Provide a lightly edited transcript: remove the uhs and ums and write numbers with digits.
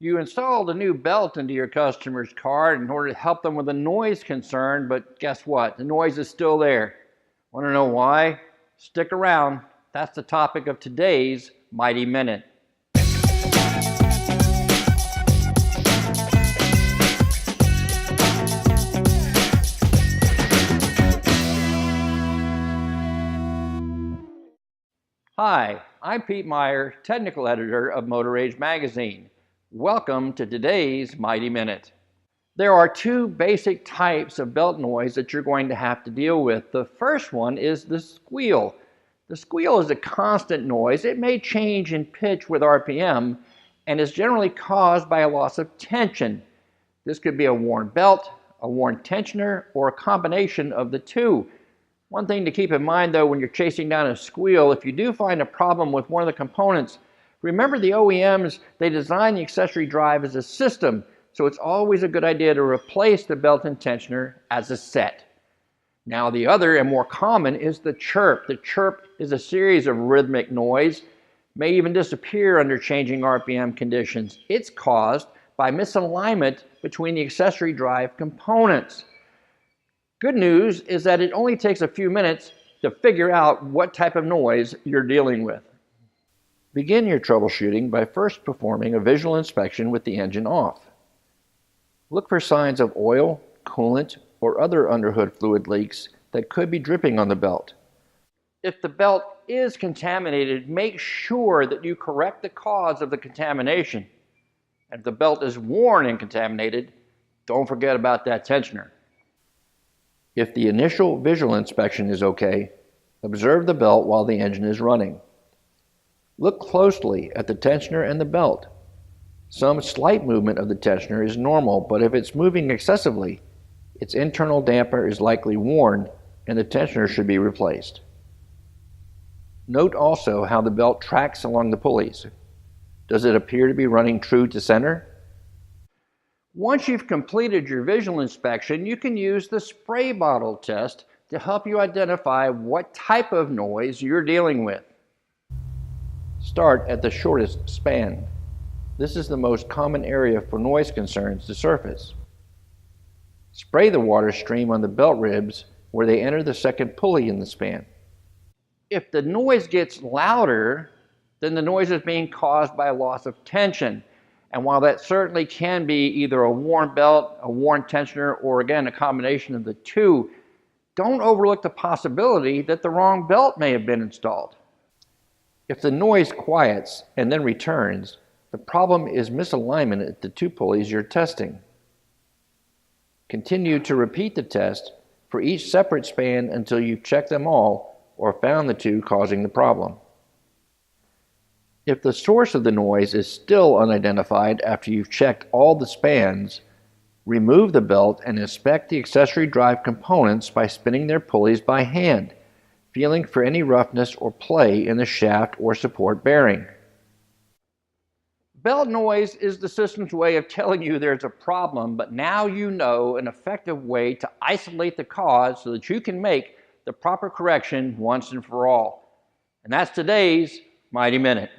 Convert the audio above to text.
You installed a new belt into your customer's car in order to help them with a noise concern, but guess what? The noise is still there. Want to know why? Stick around. That's the topic of today's Mighty Minute. Hi, I'm Pete Meyer, technical editor of Motor Age Magazine. Welcome to today's Mighty Minute. There are two basic types of belt noise that you're going to have to deal with. The first one is the squeal. The squeal is a constant noise. It may change in pitch with RPM and is generally caused by a loss of tension. This could be a worn belt, a worn tensioner, or a combination of the two. One thing to keep in mind though when you're chasing down a squeal, if you do find a problem with one of the components, remember the OEMs, they design the accessory drive as a system, so it's always a good idea to replace the belt and tensioner as a set. Now the other and more common is the chirp. The chirp is a series of rhythmic noise, may even disappear under changing RPM conditions. It's caused by misalignment between the accessory drive components. Good news is that it only takes a few minutes to figure out what type of noise you're dealing with. Begin your troubleshooting by first performing a visual inspection with the engine off. Look for signs of oil, coolant, or other underhood fluid leaks that could be dripping on the belt. If the belt is contaminated, make sure that you correct the cause of the contamination. And if the belt is worn and contaminated, don't forget about that tensioner. If the initial visual inspection is okay, observe the belt while the engine is running. Look closely at the tensioner and the belt. Some slight movement of the tensioner is normal, but if it's moving excessively, its internal damper is likely worn and the tensioner should be replaced. Note also how the belt tracks along the pulleys. Does it appear to be running true to center? Once you've completed your visual inspection, you can use the spray bottle test to help you identify what type of noise you're dealing with. Start at the shortest span. This is the most common area for noise concerns to surface. Spray the water stream on the belt ribs where they enter the second pulley in the span. If the noise gets louder, then the noise is being caused by a loss of tension. And while that certainly can be either a worn belt, a worn tensioner, or again, a combination of the two, don't overlook the possibility that the wrong belt may have been installed. If the noise quiets and then returns, the problem is misalignment at the two pulleys you're testing. Continue to repeat the test for each separate span until you've checked them all or found the two causing the problem. If the source of the noise is still unidentified after you've checked all the spans, remove the belt and inspect the accessory drive components by spinning their pulleys by hand, feeling for any roughness or play in the shaft or support bearing. Belt noise is the system's way of telling you there's a problem, but now you know an effective way to isolate the cause so that you can make the proper correction once and for all. And that's today's Mighty Minute.